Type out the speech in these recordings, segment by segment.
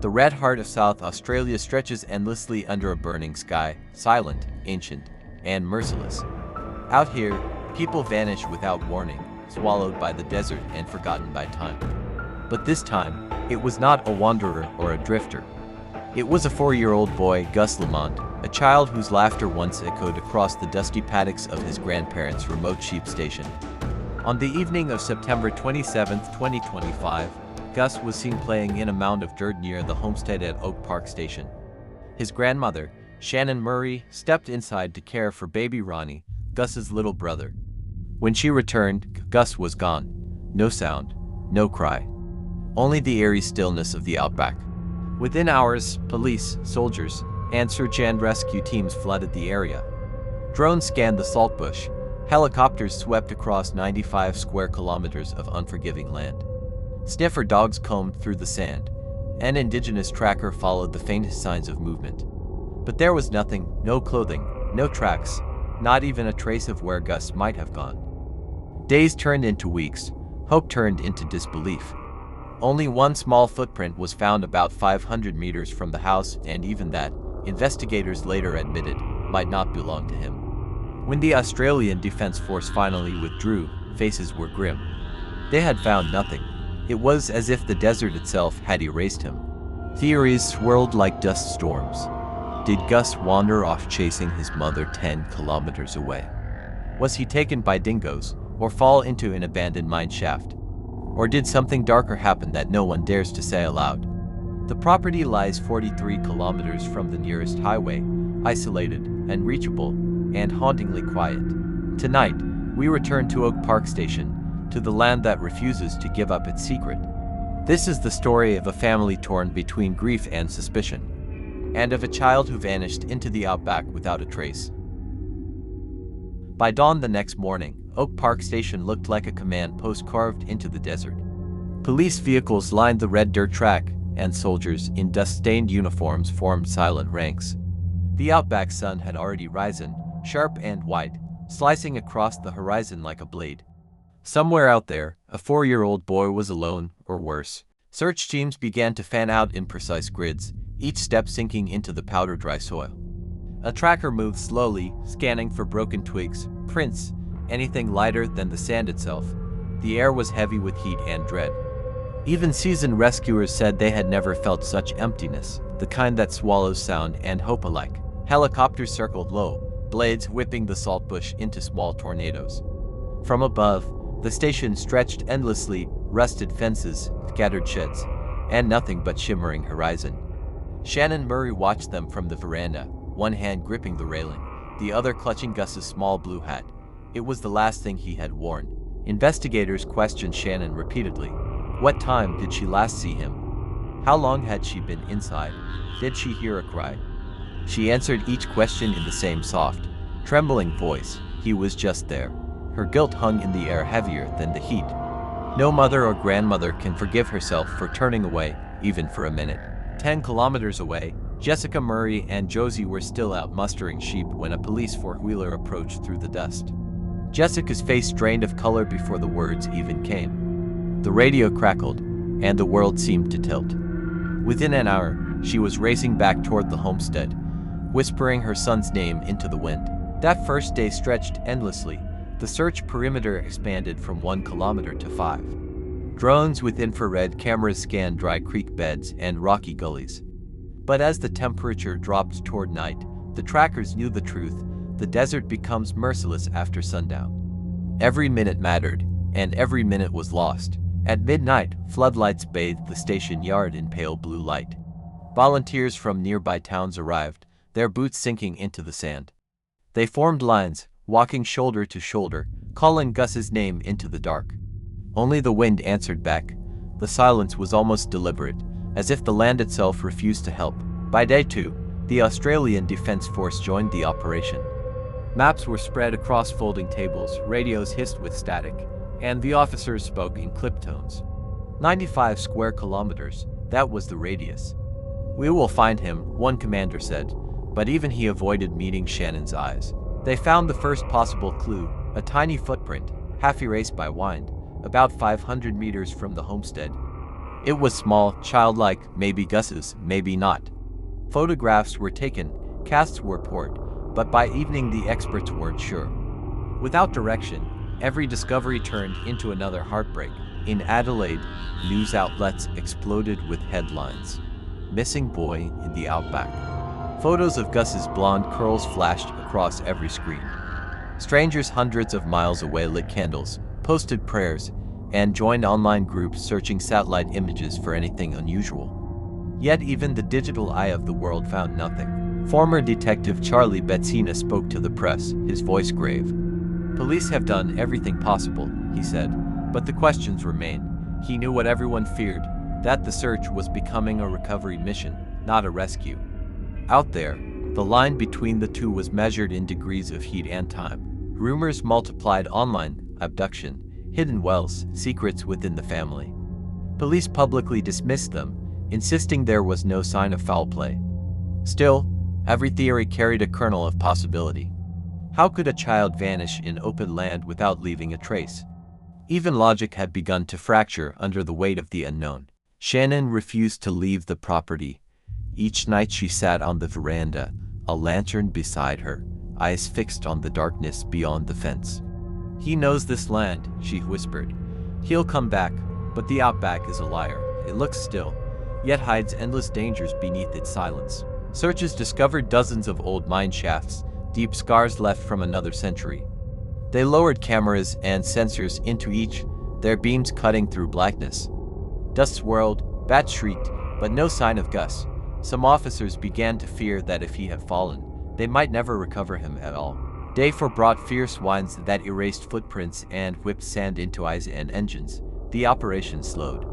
The red heart of South Australia stretches endlessly under a burning sky, silent, ancient, and merciless. Out here, people vanish without warning, swallowed by the desert and forgotten by time. But this time, it was not a wanderer or a drifter. It was a 4-year-old boy, Gus Lamont, a child whose laughter once echoed across the dusty paddocks of his grandparents' remote sheep station. On the evening of September 27, 2025, Gus was seen playing in a mound of dirt near the homestead at Oak Park Station. His grandmother, Shannon Murray, stepped inside to care for baby Ronnie, Gus's little brother. When she returned, Gus was gone. No sound, no cry. Only the eerie stillness of the outback. Within hours, police, soldiers, and search and rescue teams flooded the area. Drones scanned the saltbush. Helicopters swept across 95 square kilometers of unforgiving land. Sniffer dogs combed through the sand. An indigenous tracker followed the faintest signs of movement. But there was nothing, no clothing, no tracks, not even a trace of where Gus might have gone. Days turned into weeks. Hope turned into disbelief. Only one small footprint was found about 500 meters from the house, and even that, investigators later admitted, might not belong to him. When the Australian Defence Force finally withdrew, faces were grim. They had found nothing. It was as if the desert itself had erased him. Theories swirled like dust storms. Did Gus wander off chasing his mother 10 kilometers away? Was he taken by dingoes, or fall into an abandoned mine shaft? Or did something darker happen that no one dares to say aloud? The property lies 43 kilometers from the nearest highway, isolated, unreachable, and hauntingly quiet. Tonight, we return to Oak Park Station, to the land that refuses to give up its secret. This is the story of a family torn between grief and suspicion, and of a child who vanished into the outback without a trace. By dawn the next morning, Oak Park Station looked like a command post carved into the desert. Police vehicles lined the red dirt track, and soldiers in dust-stained uniforms formed silent ranks. The outback sun had already risen, sharp and white, slicing across the horizon like a blade. Somewhere out there, a 4-year-old boy was alone, or worse. Search teams began to fan out in precise grids, each step sinking into the powder-dry soil. A tracker moved slowly, scanning for broken twigs, prints, anything lighter than the sand itself. The air was heavy with heat and dread. Even seasoned rescuers said they had never felt such emptiness, the kind that swallows sound and hope alike. Helicopters circled low, blades whipping the saltbush into small tornadoes. From above, the station stretched endlessly, rusted fences, scattered sheds, and nothing but shimmering horizon. Shannon Murray watched them from the veranda, one hand gripping the railing, the other clutching Gus's small blue hat. It was the last thing he had worn. Investigators questioned Shannon repeatedly. What time did she last see him? How long had she been inside? Did she hear a cry? She answered each question in the same soft, trembling voice. He was just there. Her guilt hung in the air heavier than the heat. No mother or grandmother can forgive herself for turning away, even for a minute. 10 kilometers away, Jessica Murray and Josie were still out mustering sheep when a police four-wheeler approached through the dust. Jessica's face drained of color before the words even came. The radio crackled, and the world seemed to tilt. Within an hour, she was racing back toward the homestead, whispering her son's name into the wind. That first day stretched endlessly. The search perimeter expanded from 1 kilometer to 5. Drones with infrared cameras scanned dry creek beds and rocky gullies. But as the temperature dropped toward night, the trackers knew the truth. The desert becomes merciless after sundown. Every minute mattered, and every minute was lost. At midnight, floodlights bathed the station yard in pale blue light. Volunteers from nearby towns arrived, their boots sinking into the sand. They formed lines, walking shoulder to shoulder, calling Gus's name into the dark. Only the wind answered back. The silence was almost deliberate, as if the land itself refused to help. By day 2, the Australian Defence Force joined the operation. Maps were spread across folding tables, radios hissed with static, and the officers spoke in clipped tones. 95 square kilometers, that was the radius. We will find him, one commander said, but even he avoided meeting Shannon's eyes. They found the first possible clue, a tiny footprint, half erased by wind, about 500 meters from the homestead. It was small, childlike, maybe Gus's, maybe not. Photographs were taken, casts were poured, but by evening the experts weren't sure. Without direction, every discovery turned into another heartbreak. In Adelaide, news outlets exploded with headlines. Missing boy in the Outback. Photos of Gus's blonde curls flashed across every screen. Strangers hundreds of miles away lit candles, posted prayers, and joined online groups searching satellite images for anything unusual. Yet even the digital eye of the world found nothing. Former detective Charlie Betsina spoke to the press, his voice grave. Police have done everything possible, he said, but the questions remain. He knew what everyone feared, that the search was becoming a recovery mission, not a rescue. Out there, the line between the two was measured in degrees of heat and time. Rumors multiplied online, abduction, hidden wells, secrets within the family. Police publicly dismissed them, insisting there was no sign of foul play. Still, every theory carried a kernel of possibility. How could a child vanish in open land without leaving a trace? Even logic had begun to fracture under the weight of the unknown. Shannon refused to leave the property. Each night she sat on the veranda, a lantern beside her, eyes fixed on the darkness beyond the fence. He knows this land, she whispered. He'll come back, but the Outback is a liar. It looks still, yet hides endless dangers beneath its silence. Searches discovered dozens of old mine shafts, deep scars left from another century. They lowered cameras and sensors into each, their beams cutting through blackness. Dust swirled, bats shrieked, but no sign of Gus. Some officers began to fear that if he had fallen, they might never recover him at all. AFour brought fierce winds that erased footprints and whipped sand into eyes and engines. The operation slowed.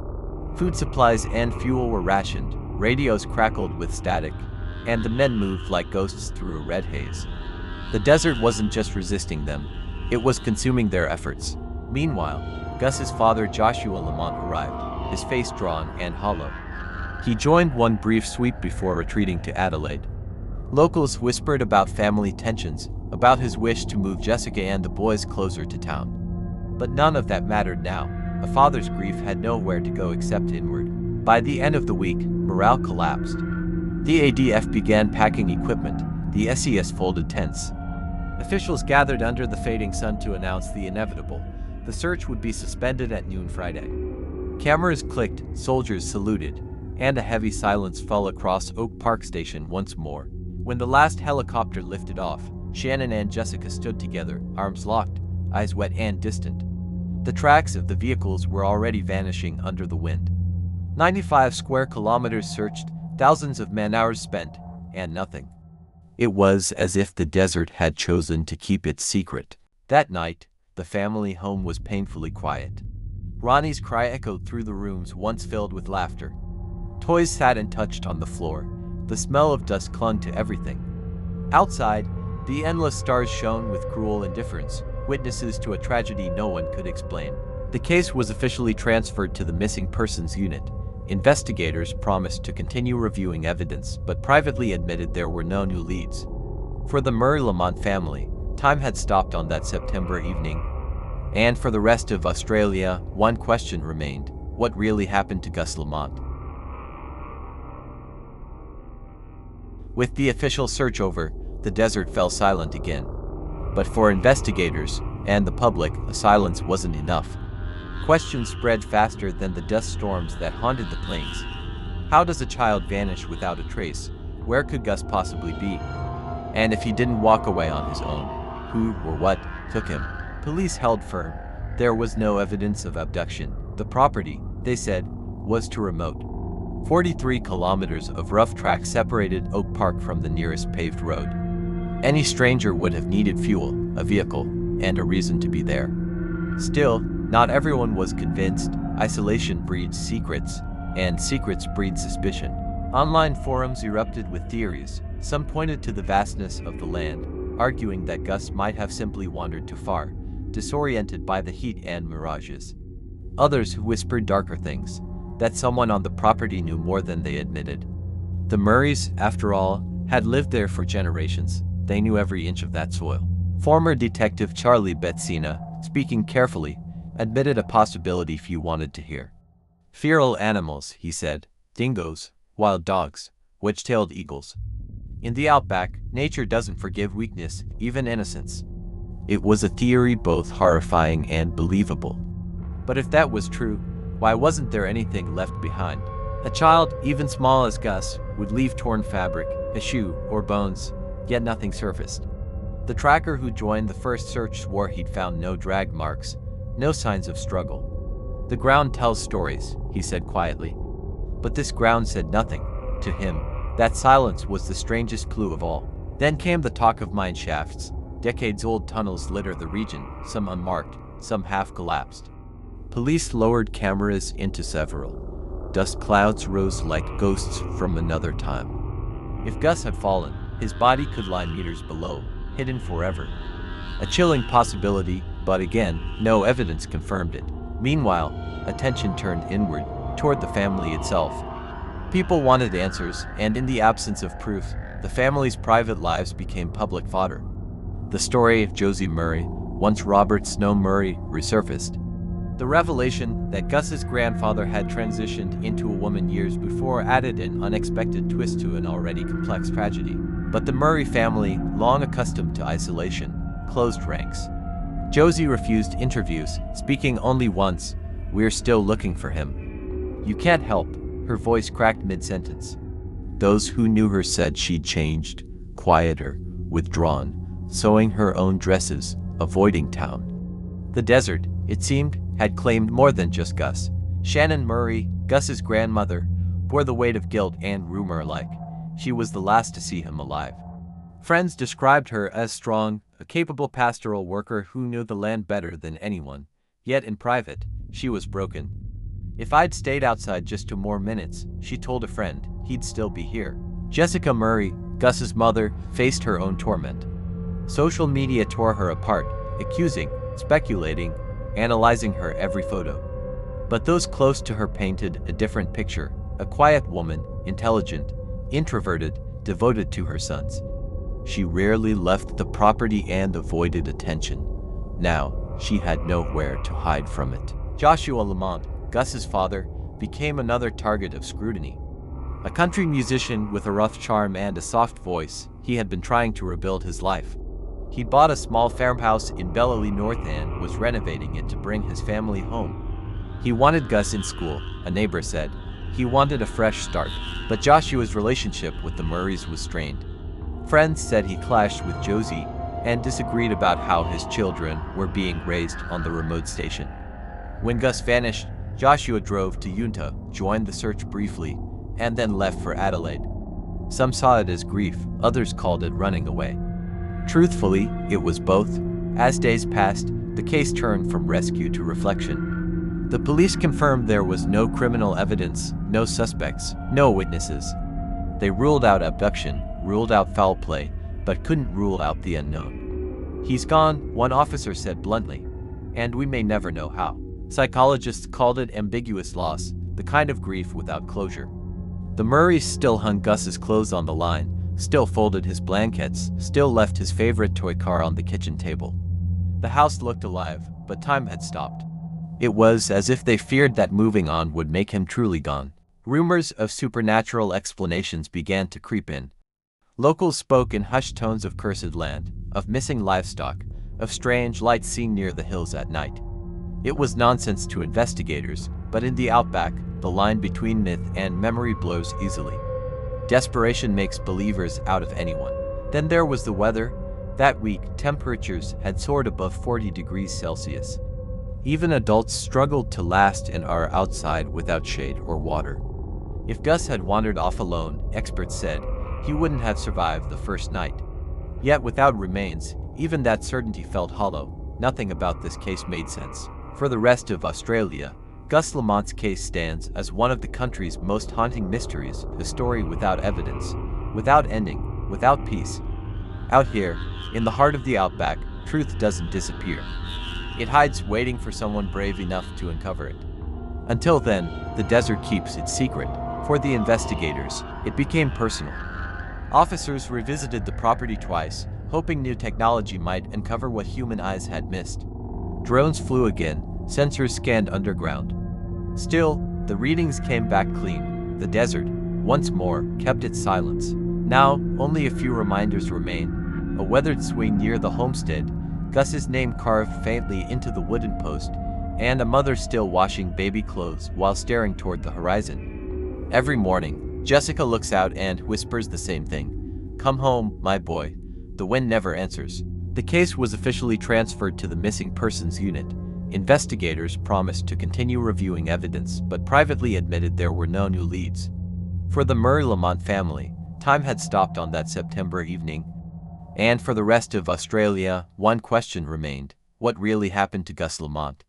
Food supplies and fuel were rationed, radios crackled with static, and the men moved like ghosts through a red haze. The desert wasn't just resisting them, it was consuming their efforts. Meanwhile, Gus's father Joshua Lamont arrived, his face drawn and hollow. He joined one brief sweep before retreating to Adelaide. Locals whispered about family tensions, about his wish to move Jessica and the boys closer to town. But none of that mattered now. A father's grief had nowhere to go except inward. By the end of the week, morale collapsed. The ADF began packing equipment, the SES folded tents. Officials gathered under the fading sun to announce the inevitable. The search would be suspended at noon Friday. Cameras clicked, soldiers saluted, and a heavy silence fell across Oak Park Station once more. When the last helicopter lifted off, Shannon and Jessica stood together, arms locked, eyes wet and distant. The tracks of the vehicles were already vanishing under the wind. 95 square kilometers searched, thousands of man-hours spent, and nothing. It was as if the desert had chosen to keep its secret. That night, the family home was painfully quiet. Ronnie's cry echoed through the rooms once filled with laughter. Toys sat and touched on the floor. The smell of dust clung to everything. Outside, the endless stars shone with cruel indifference, witnesses to a tragedy no one could explain. The case was officially transferred to the Missing Persons Unit. Investigators promised to continue reviewing evidence, but privately admitted there were no new leads. For the Murray-Lamont family, time had stopped on that September evening. And for the rest of Australia, one question remained: what really happened to Gus Lamont? With the official search over, the desert fell silent again. But for investigators and the public, a silence wasn't enough. Questions spread faster than the dust storms that haunted the plains. How does a child vanish without a trace? Where could Gus possibly be? And if he didn't walk away on his own, who or what took him? Police held firm. There was no evidence of abduction. The property, they said, was too remote. 43 kilometers of rough track separated Oak Park from the nearest paved road. Any stranger would have needed fuel, a vehicle, and a reason to be there. Still, not everyone was convinced. Isolation breeds secrets, and secrets breed suspicion. Online forums erupted with theories. Some pointed to the vastness of the land, arguing that Gus might have simply wandered too far, disoriented by the heat and mirages. Others whispered darker things, that someone on the property knew more than they admitted. The Murrays, after all, had lived there for generations. They knew every inch of that soil. Former detective Charlie Betsina, speaking carefully, admitted a possibility few wanted to hear. Feral animals, he said. Dingoes, wild dogs, wedge-tailed eagles. In the outback, nature doesn't forgive weakness, even innocence. It was a theory both horrifying and believable. But if that was true, why wasn't there anything left behind? A child, even small as Gus, would leave torn fabric, a shoe, or bones, yet nothing surfaced. The tracker who joined the first search swore he'd found no drag marks, no signs of struggle. The ground tells stories, he said quietly. But this ground said nothing. To him, that silence was the strangest clue of all. Then came the talk of mine shafts. Decades-old tunnels litter the region, some unmarked, some half-collapsed. Police lowered cameras into several. Dust clouds rose like ghosts from another time. If Gus had fallen, his body could lie meters below, hidden forever. A chilling possibility, but again, no evidence confirmed it. Meanwhile, attention turned inward, toward the family itself. People wanted answers, and in the absence of proof, the family's private lives became public fodder. The story of Josie Murray, once Robert Snow Murray, resurfaced. The revelation that Gus's grandfather had transitioned into a woman years before added an unexpected twist to an already complex tragedy. But the Murray family, long accustomed to isolation, closed ranks. Josie refused interviews, speaking only once, "We're still looking for him." "You can't help," her voice cracked mid-sentence. Those who knew her said she'd changed, quieter, withdrawn, sewing her own dresses, avoiding town. The desert, it seemed, had claimed more than just Gus. Shannon Murray, Gus's grandmother, bore the weight of guilt and rumor alike. She was the last to see him alive. Friends described her as strong, a capable pastoral worker who knew the land better than anyone. Yet in private, she was broken. "If I'd stayed outside just 2 more minutes," she told a friend, "he'd still be here." Jessica Murray, Gus's mother, faced her own torment. Social media tore her apart, accusing, speculating, analyzing her every photo. But those close to her painted a different picture, a quiet woman, intelligent, introverted, devoted to her sons. She rarely left the property and avoided attention. Now, she had nowhere to hide from it. Joshua Lamont, Gus's father, became another target of scrutiny. A country musician with a rough charm and a soft voice, he had been trying to rebuild his life. He bought a small farmhouse in Bellely North and was renovating it to bring his family home. He wanted Gus in school, a neighbor said. He wanted a fresh start, but Joshua's relationship with the Murrays was strained. Friends said he clashed with Josie and disagreed about how his children were being raised on the remote station. When Gus vanished, Joshua drove to Uintah, joined the search briefly, and then left for Adelaide. Some saw it as grief, others called it running away. Truthfully, it was both. As days passed, the case turned from rescue to reflection. The police confirmed there was no criminal evidence, no suspects, no witnesses. They ruled out abduction, ruled out foul play, but couldn't rule out the unknown. "He's gone," one officer said bluntly, "and we may never know how." Psychologists called it ambiguous loss, the kind of grief without closure. The Murrays still hung Gus's clothes on the line, still folded his blankets, still left his favorite toy car on the kitchen table. The house looked alive, but time had stopped. It was as if they feared that moving on would make him truly gone. Rumors of supernatural explanations began to creep in. Locals spoke in hushed tones of cursed land, of missing livestock, of strange lights seen near the hills at night. It was nonsense to investigators, but in the outback, the line between myth and memory blurs easily. Desperation makes believers out of anyone. Then there was the weather. That week, temperatures had soared above 40 degrees Celsius. Even adults struggled to last an hour outside without shade or water. If Gus had wandered off alone, experts said, he wouldn't have survived the first night. Yet without remains, even that certainty felt hollow. Nothing about this case made sense. For the rest of Australia, Gus Lamont's case stands as one of the country's most haunting mysteries, a story without evidence, without ending, without peace. Out here, in the heart of the outback, truth doesn't disappear. It hides waiting for someone brave enough to uncover it. Until then, the desert keeps its secret. For the investigators, it became personal. Officers revisited the property twice, hoping new technology might uncover what human eyes had missed. Drones flew again, sensors scanned underground. Still, The readings came back clean. The desert, once more, kept its silence. Now, only a few reminders remain. A weathered swing near the homestead, Gus's name carved faintly into the wooden post, and a mother still washing baby clothes while staring toward the horizon. Every morning, Jessica looks out and whispers the same thing. "Come home, my boy." The wind never answers. The case was officially transferred to the Missing Persons Unit. Investigators promised to continue reviewing evidence, but privately admitted there were no new leads. For the Murray-Lamont family, time had stopped on that September evening. And for the rest of Australia, one question remained: what really happened to Gus Lamont?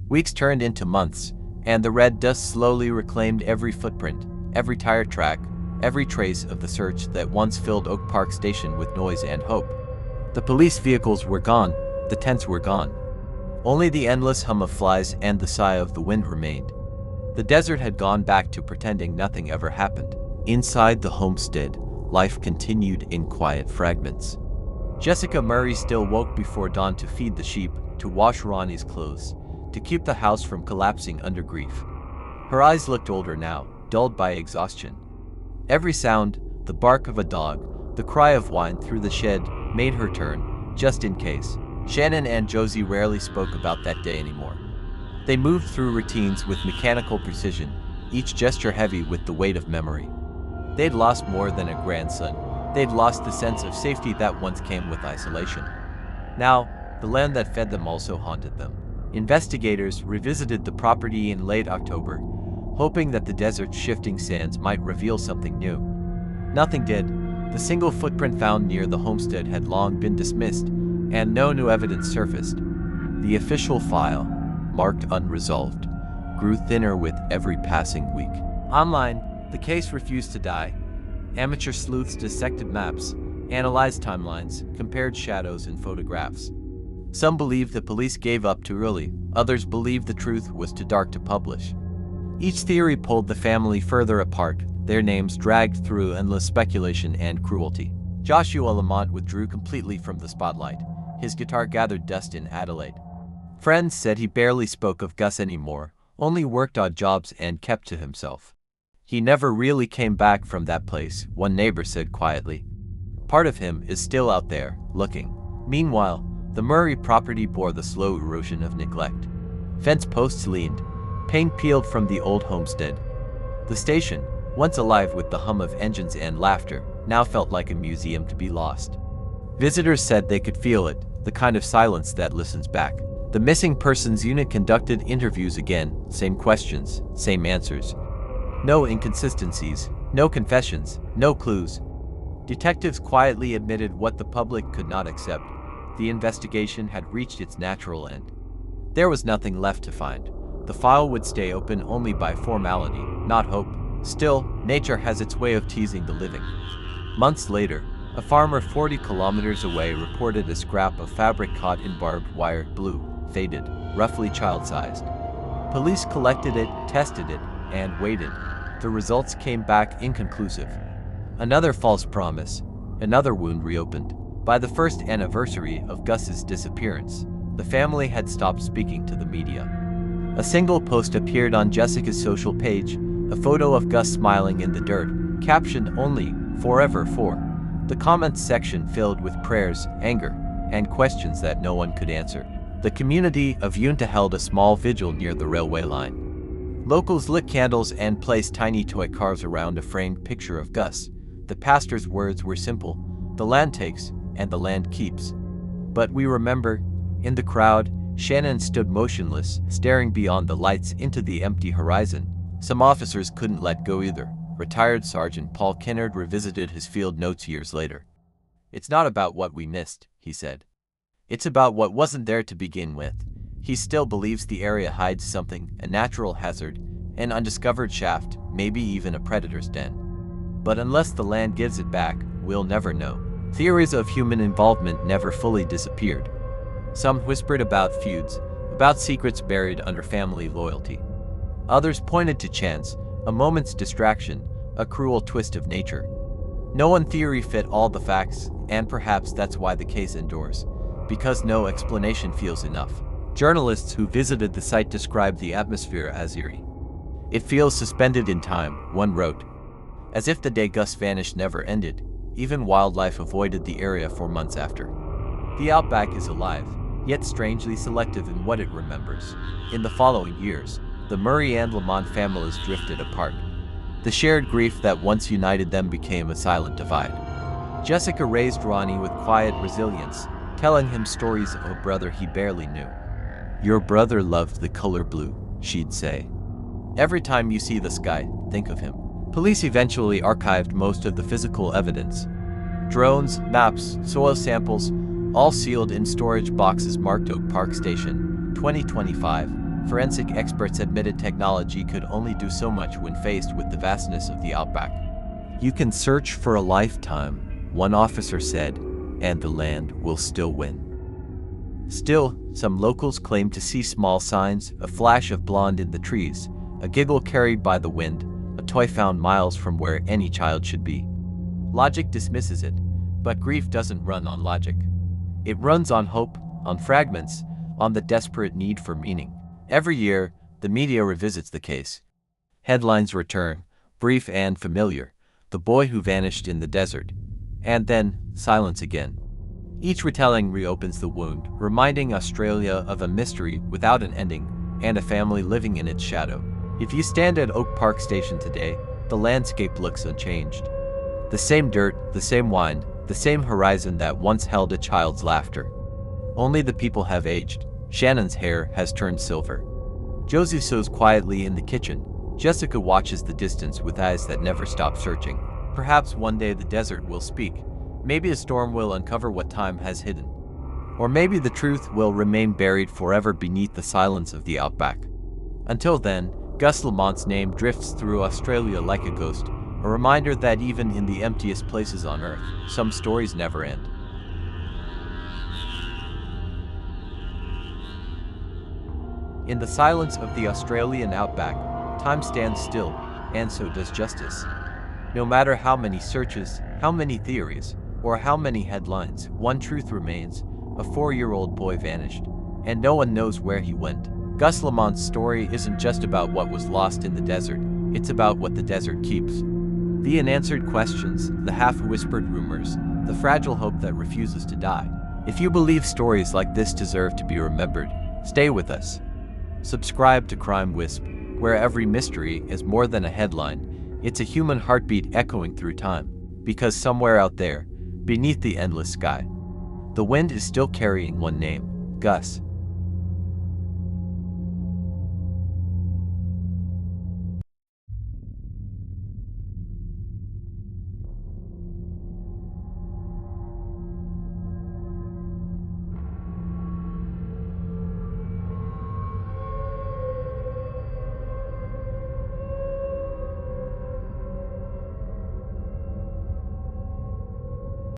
Weeks turned into months, and the red dust slowly reclaimed every footprint, every tire track, every trace of the search that once filled Oak Park Station with noise and hope. The police vehicles were gone, the tents were gone. Only the endless hum of flies and the sigh of the wind remained. The desert had gone back to pretending nothing ever happened. Inside the homestead, life continued in quiet fragments. Jessica Murray still woke before dawn to feed the sheep, to wash Ronnie's clothes, to keep the house from collapsing under grief. Her eyes looked older now, dulled by exhaustion. Every sound, the bark of a dog, the cry of wine through the shed, made her turn, just in case. Shannon and Josie rarely spoke about that day anymore. They moved through routines with mechanical precision, each gesture heavy with the weight of memory. They'd lost more than a grandson. They'd lost the sense of safety that once came with isolation. Now, the land that fed them also haunted them. Investigators revisited the property in late October, hoping that the desert's shifting sands might reveal something new. Nothing did. The single footprint found near the homestead had long been dismissed, and no new evidence surfaced. The official file, marked unresolved, grew thinner with every passing week. Online, the case refused to die. Amateur sleuths dissected maps, analyzed timelines, compared shadows and photographs. Some believed the police gave up too early, others believed the truth was too dark to publish. Each theory pulled the family further apart, their names dragged through endless speculation and cruelty. Joshua Lamont withdrew completely from the spotlight. His guitar gathered dust in Adelaide. Friends said he barely spoke of Gus anymore, only worked odd jobs and kept to himself. He never really came back from that place, one neighbor said quietly. Part of him is still out there, looking. Meanwhile, the Murray property bore the slow erosion of neglect. Fence posts leaned, paint peeled from the old homestead. The station, once alive with the hum of engines and laughter, now felt like a museum to be lost. Visitors said they could feel it, the kind of silence that listens back. The Missing Persons Unit conducted interviews again, same questions, same answers. No inconsistencies, no confessions, no clues. Detectives quietly admitted what the public could not accept. The investigation had reached its natural end. There was nothing left to find. The file would stay open only by formality, not hope. Still, nature has its way of teasing the living. Months later, a farmer 40 kilometers away reported a scrap of fabric caught in barbed wire, blue, faded, roughly child-sized. Police collected it, tested it, and waited. The results came back inconclusive. Another false promise, another wound reopened. By the first anniversary of Gus's disappearance, the family had stopped speaking to the media. A single post appeared on Jessica's social page, a photo of Gus smiling in the dirt, captioned only, "Forever for." The comments section filled with prayers, anger, and questions that no one could answer. The community of Yunta held a small vigil near the railway line. Locals lit candles and placed tiny toy cars around a framed picture of Gus. The pastor's words were simple: the land takes, and the land keeps. But we remember. In the crowd, Shannon stood motionless, staring beyond the lights into the empty horizon. Some officers couldn't let go either. Retired Sergeant Paul Kennard revisited his field notes years later. "It's not about what we missed," he said. "It's about what wasn't there to begin with." He still believes the area hides something, a natural hazard, an undiscovered shaft, maybe even a predator's den. But unless the land gives it back, we'll never know. Theories of human involvement never fully disappeared. Some whispered about feuds, about secrets buried under family loyalty. Others pointed to chance, a moment's distraction, a cruel twist of nature. No one theory fit all the facts, and perhaps that's why the case endures, because no explanation feels enough. Journalists who visited the site described the atmosphere as eerie. "It feels suspended in time," one wrote. "As if the day Gus vanished never ended. Even wildlife avoided the area for months after." The Outback is alive, yet strangely selective in what it remembers. In the following years, the Murray and Lamont families drifted apart. The shared grief that once united them became a silent divide. Jessica raised Ronnie with quiet resilience, telling him stories of a brother he barely knew. "Your brother loved the color blue," she'd say. "Every time you see the sky, think of him." Police eventually archived most of the physical evidence. Drones, maps, soil samples, all sealed in storage boxes marked Oak Park Station, 2025. Forensic experts admitted technology could only do so much when faced with the vastness of the Outback. "You can search for a lifetime," one officer said, "and the land will still win." Still, some locals claim to see small signs, a flash of blonde in the trees, a giggle carried by the wind, a toy found miles from where any child should be. Logic dismisses it, but grief doesn't run on logic. It runs on hope, on fragments, on the desperate need for meaning. Every year, the media revisits the case. Headlines return, brief and familiar: "The boy who vanished in the desert." And then, silence again. Each retelling reopens the wound, reminding Australia of a mystery without an ending, and a family living in its shadow. If you stand at Oak Park Station today, the landscape looks unchanged. The same dirt, the same wind, the same horizon that once held a child's laughter. Only the people have aged. Shannon's hair has turned silver. Josie sews quietly in the kitchen. Jessica watches the distance with eyes that never stop searching. Perhaps one day the desert will speak. Maybe a storm will uncover what time has hidden. Or maybe the truth will remain buried forever beneath the silence of the Outback. Until then, Gus Lamont's name drifts through Australia like a ghost, a reminder that even in the emptiest places on Earth, some stories never end. In the silence of the Australian Outback, time stands still, and so does justice. No matter how many searches, how many theories, or how many headlines, one truth remains: a 4-year-old boy vanished, and no one knows where he went. Gus Lamont's story isn't just about what was lost in the desert, it's about what the desert keeps. The unanswered questions, the half-whispered rumors, the fragile hope that refuses to die. If you believe stories like this deserve to be remembered, stay with us. Subscribe to Crime Wisp, where every mystery is more than a headline. It's a human heartbeat echoing through time. Because somewhere out there, beneath the endless sky, the wind is still carrying one name: Gus.